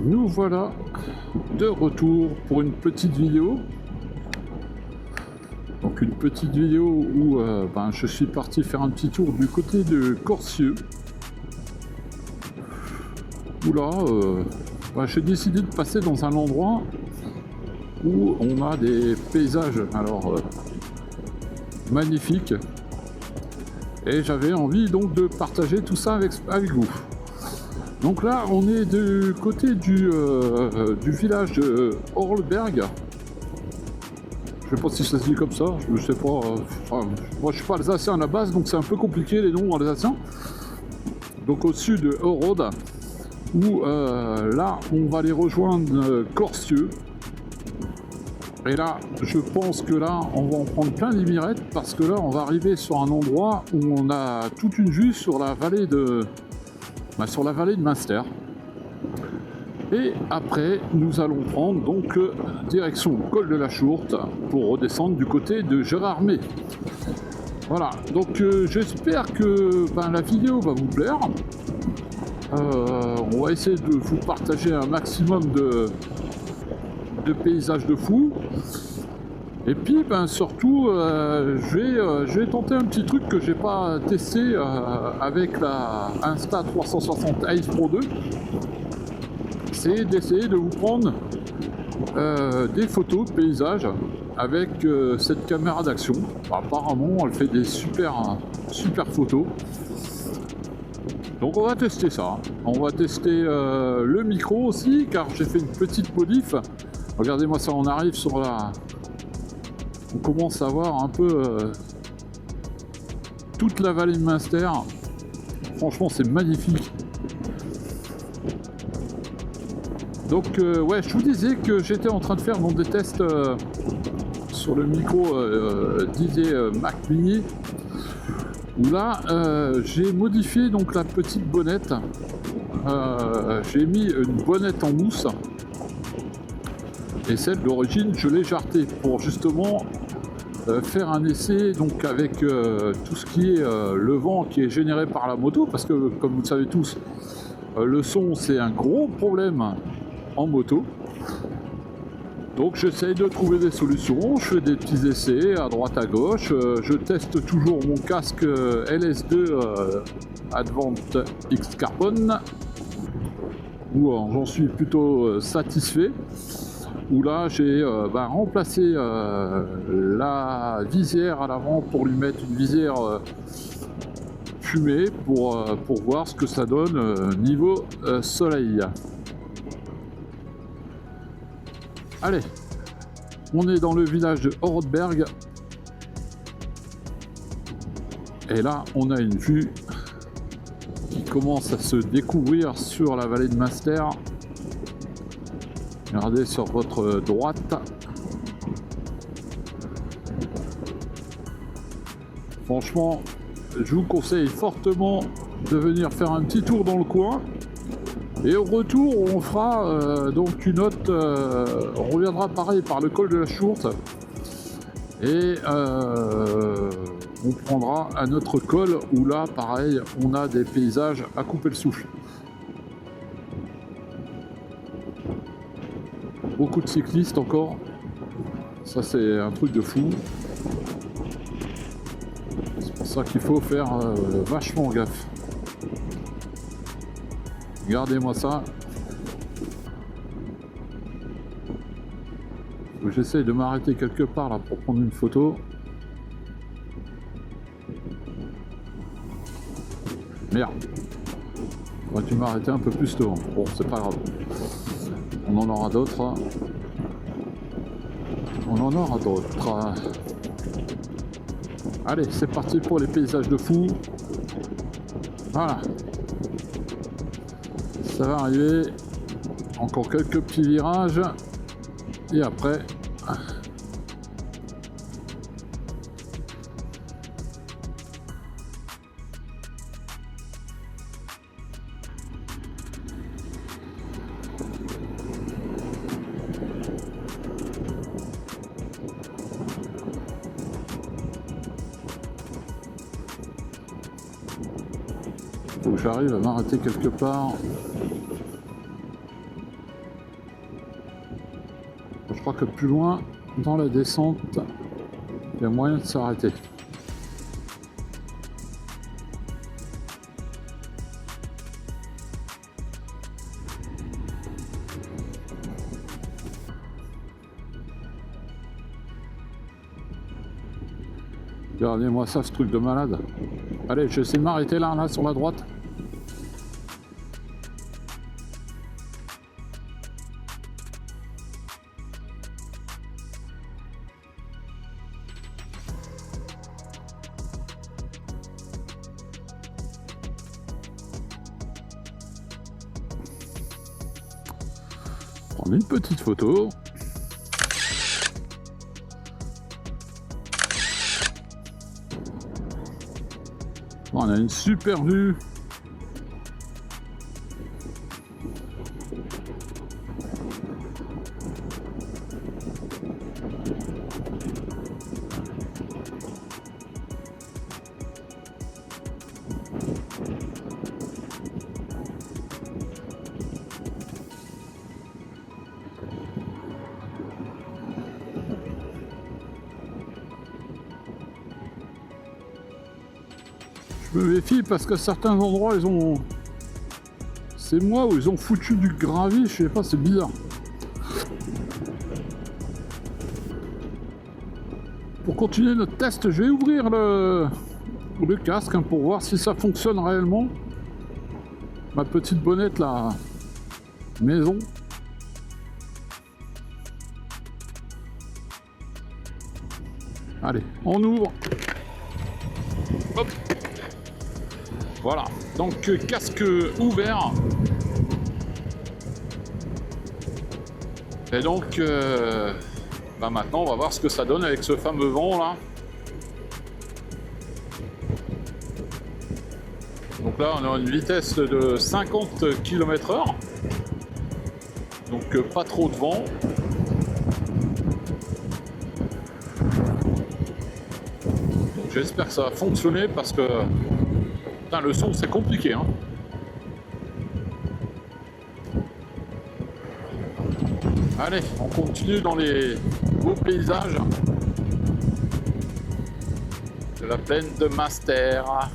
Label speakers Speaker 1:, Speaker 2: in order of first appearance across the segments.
Speaker 1: Nous voilà de retour pour une petite vidéo. Donc une petite vidéo où je suis parti faire un petit tour du côté de Corcieux. Où là, j'ai décidé de passer dans un endroit où on a des paysages magnifiques. Et j'avais envie donc de partager tout ça avec vous. Donc là, on est du côté du village de Horleberg. Je sais pas si ça se dit comme ça, je sais pas. Moi, je suis pas alsacien à la base, donc c'est un peu compliqué les noms alsaciens. Donc au sud de Eurode, où là, on va aller rejoindre Corcieux. Et là, je pense que là, on va en prendre plein les mirettes, parce que là, on va arriver sur un endroit où on a toute une vue sur la vallée de Münster. Et après, nous allons prendre donc direction col de la Chourte pour redescendre du côté de Gérardmer. Voilà, donc j'espère que la vidéo va vous plaire. On va essayer de vous partager un maximum de paysages de fou. Et puis surtout, je vais tenter un petit truc que j'ai pas testé avec la Insta360 Ace Pro 2. C'est d'essayer de vous prendre des photos de paysages avec cette caméra d'action. Apparemment, elle fait des super photos. Donc on va tester ça. On va tester le micro aussi, car j'ai fait une petite modif. Regardez-moi ça, on arrive sur la... On commence à voir un peu toute la vallée de Münster. Franchement, c'est magnifique. Donc je vous disais que j'étais en train de faire des tests sur le micro DJ Mac Mini, où là j'ai modifié donc la petite bonnette. J'ai mis une bonnette en mousse, et celle d'origine je l'ai jartée pour justement faire un essai donc avec tout ce qui est le vent qui est généré par la moto, parce que comme vous le savez tous, le son c'est un gros problème en moto. Donc j'essaye de trouver des solutions, je fais des petits essais à droite à gauche, je teste toujours mon casque LS2 Advanced X Carbon, où j'en suis plutôt satisfait, où là j'ai remplacé la visière à l'avant pour lui mettre une visière fumée pour voir ce que ça donne niveau soleil. Allez, on est dans le village de Horleberg. Et là, on a une vue qui commence à se découvrir sur la vallée de Münster. Regardez sur votre droite. Franchement, je vous conseille fortement de venir faire un petit tour dans le coin. Et au retour, on fera donc une autre... on reviendra pareil par le col de la Chourte. Et on prendra un autre col où là, pareil, on a des paysages à couper le souffle. Beaucoup de cyclistes encore. Ça, c'est un truc de fou. C'est pour ça qu'il faut faire vachement gaffe. Regardez-moi ça. J'essaye de m'arrêter quelque part là pour prendre une photo. Merde. J'aurais dû m'arrêter un peu plus tôt. Bon, c'est pas grave. On en aura d'autres. On en aura d'autres. Allez, c'est parti pour les paysages de fou. Voilà. Ça va arriver, encore quelques petits virages, et après, faut que j'arrive à m'arrêter quelque part. Je crois que plus loin, dans la descente, il y a moyen de s'arrêter. Regardez-moi ça, ce truc de malade. Allez, je vais essayer de m'arrêter là, sur la droite. Prendre une petite photo. On a une super vue. Je me méfie parce qu'à certains endroits, ils ont... C'est moi où ils ont foutu du gravier, je sais pas, c'est bizarre. Pour continuer notre test, je vais ouvrir le casque pour voir si ça fonctionne réellement. Ma petite bonnette, la maison. Allez, on ouvre. Hop. Voilà, donc casque ouvert. Et donc, maintenant on va voir ce que ça donne avec ce fameux vent là. Donc là on a une vitesse de 50 km/h. Donc pas trop de vent. Donc j'espère que ça va fonctionner parce que le son c'est compliqué hein. Allez, on continue dans les beaux paysages de la plaine de Master.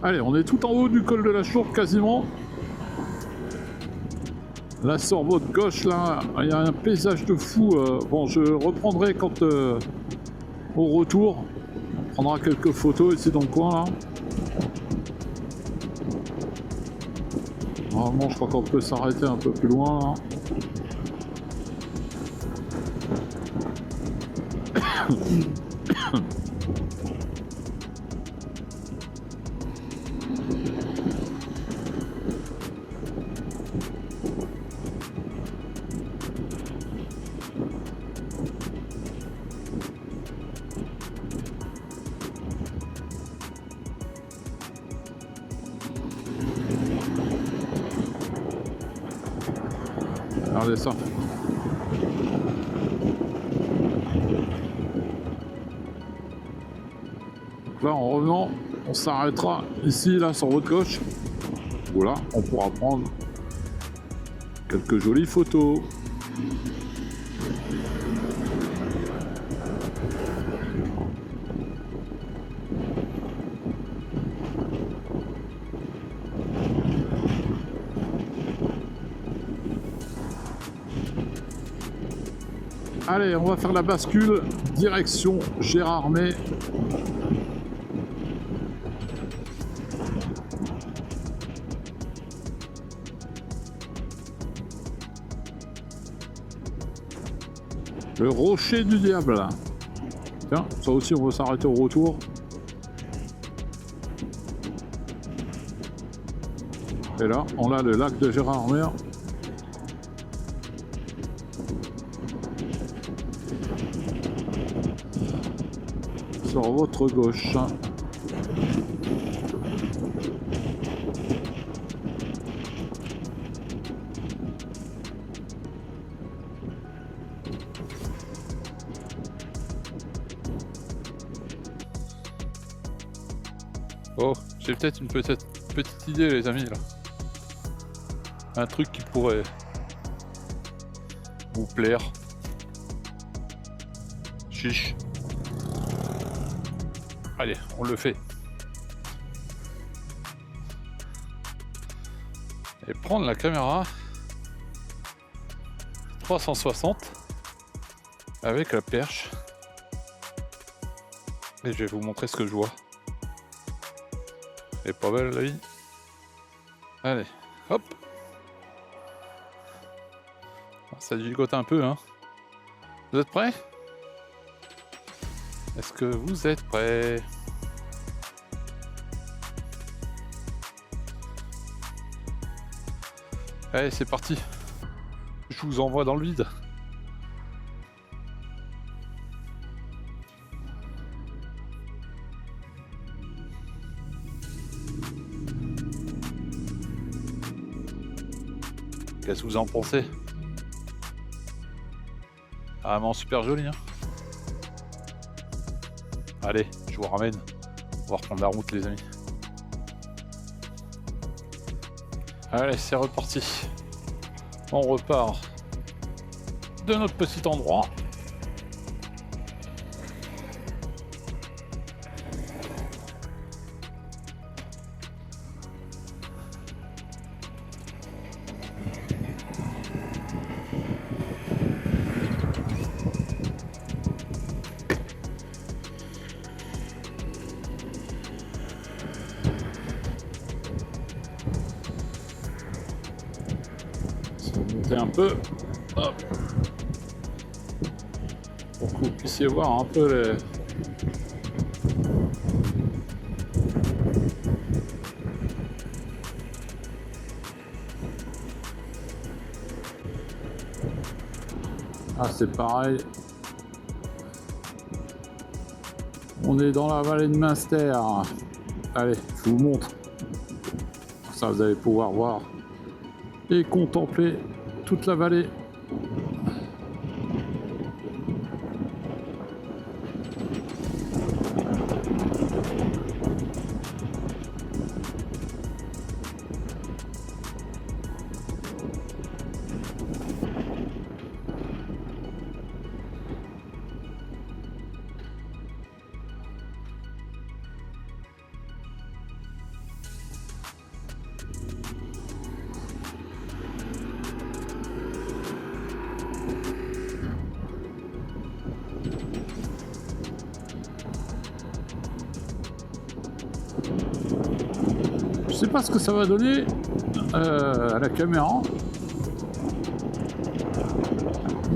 Speaker 1: Allez, on est tout en haut du col de la Chourde quasiment. Là sur votre gauche, là, il y a un paysage de fou. Bon, je reprendrai quand au retour. On prendra quelques photos ici dans le coin là. Normalement, je crois qu'on peut s'arrêter un peu plus loin là. Regardez ça. Donc là, en revenant, on s'arrêtera ici, là, sur votre gauche. Voilà, on pourra prendre quelques jolies photos. Allez, on va faire la bascule, direction Gérardmer. Le rocher du diable. Tiens, ça aussi on va s'arrêter au retour. Et là, on a le lac de Gérardmer. Sur votre gauche.
Speaker 2: Oh, j'ai peut-être une petite idée les amis là. Un truc qui pourrait vous plaire. Chiche. Allez, on le fait. Et prendre la caméra 360 avec la perche. Et je vais vous montrer ce que je vois. Elle est pas belle la vie. Allez, hop. Ça gigote un peu, hein. Vous êtes prêts? Est-ce que vous êtes prêts? Allez, c'est parti. Je vous envoie dans le vide. Qu'est-ce que vous en pensez? Vraiment super joli, hein. Allez, je vous ramène. On va reprendre la route, les amis. Allez, c'est reparti. On repart de notre petit endroit. Un peu, hop, pour que vous puissiez voir un peu les... Ah, c'est pareil, on est dans la vallée de Münster. Allez, je vous montre, ça vous allez pouvoir voir et contempler toute la vallée. Je sais pas ce que ça va donner à la caméra,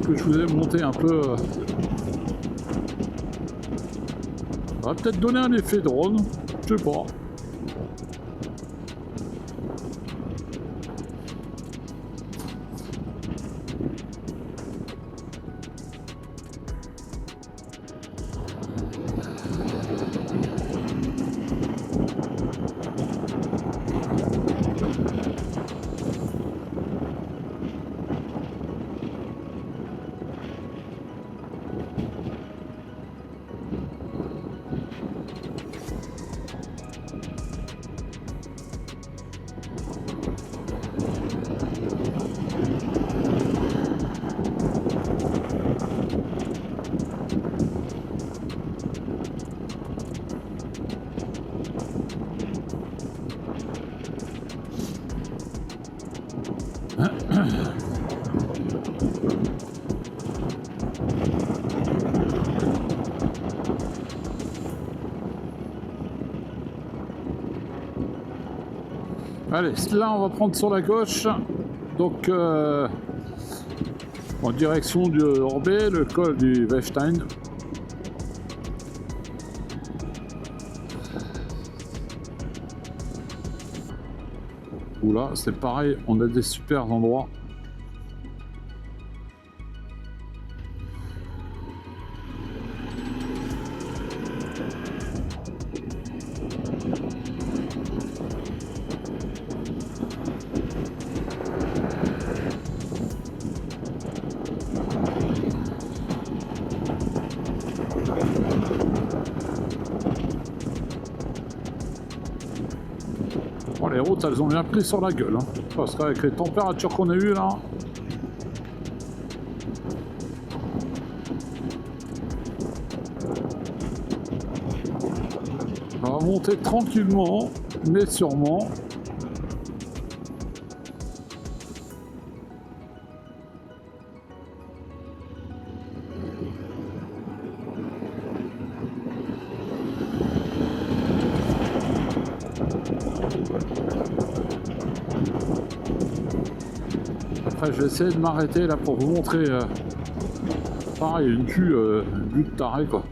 Speaker 2: que je vous ai monté un peu. Ça va peut-être donner un effet drone, je sais pas. Allez, là on va prendre sur la gauche, donc en direction du Orbé, le col du Wechstein.
Speaker 1: où là c'est pareil, on a des super endroits. Oh, les routes elles ont bien pris sur la gueule, hein. Parce qu'avec les températures qu'on a eues là, on va monter tranquillement mais sûrement. Après je vais essayer de m'arrêter là pour vous montrer pareil une vue de taré quoi.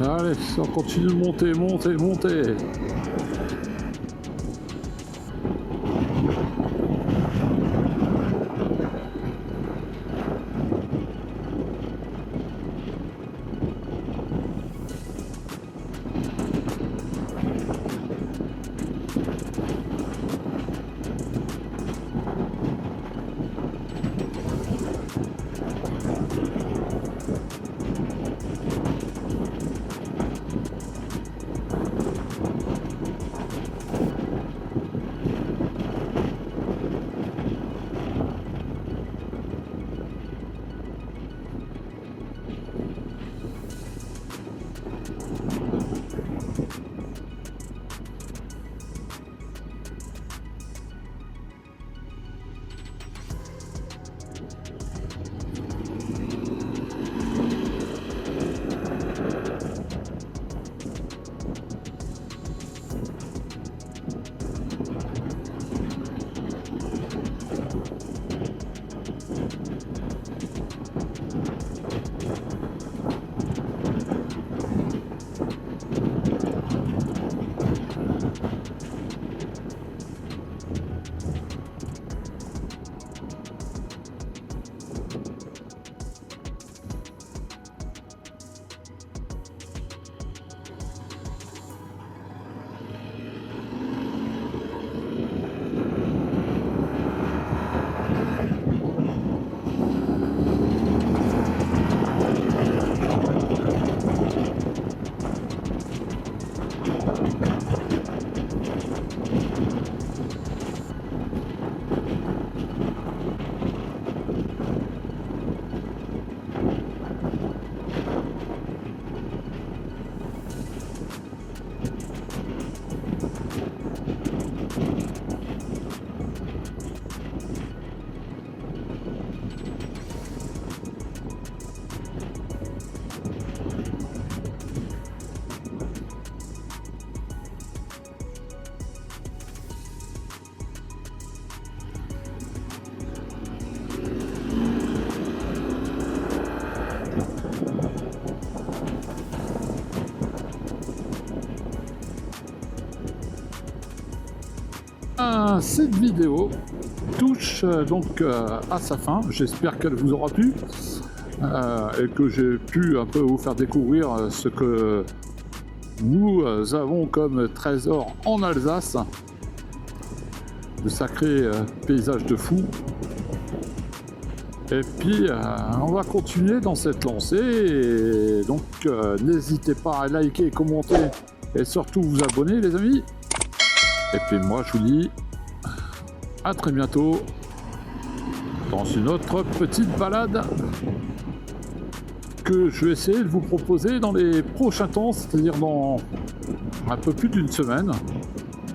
Speaker 1: Allez, on continue de monter, monter, monter. bien, cette vidéo touche donc à sa fin. J'espère qu'elle vous aura plu et que j'ai pu un peu vous faire découvrir ce que nous avons comme trésor en Alsace. De sacrés paysages de fou. Et puis on va continuer dans cette lancée. Et donc n'hésitez pas à liker, commenter et surtout vous abonner les amis. Et puis moi je vous dis à très bientôt dans une autre petite balade que je vais essayer de vous proposer dans les prochains temps, c'est-à-dire dans un peu plus d'une semaine,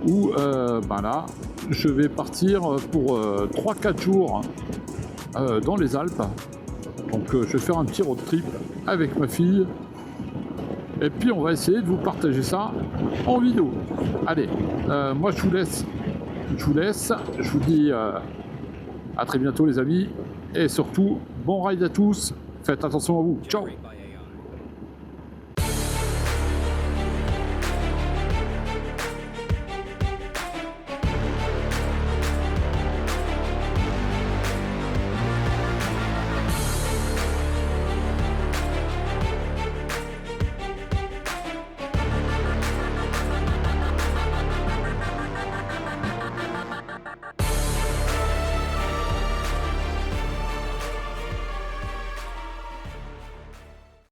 Speaker 1: où là je vais partir pour 3-4 jours dans les Alpes. Donc je vais faire un petit road trip avec ma fille. Et puis on va essayer de vous partager ça en vidéo. Allez, moi je vous laisse. Je vous dis à très bientôt les amis. Et surtout, bon ride à tous. Faites attention à vous. Ciao.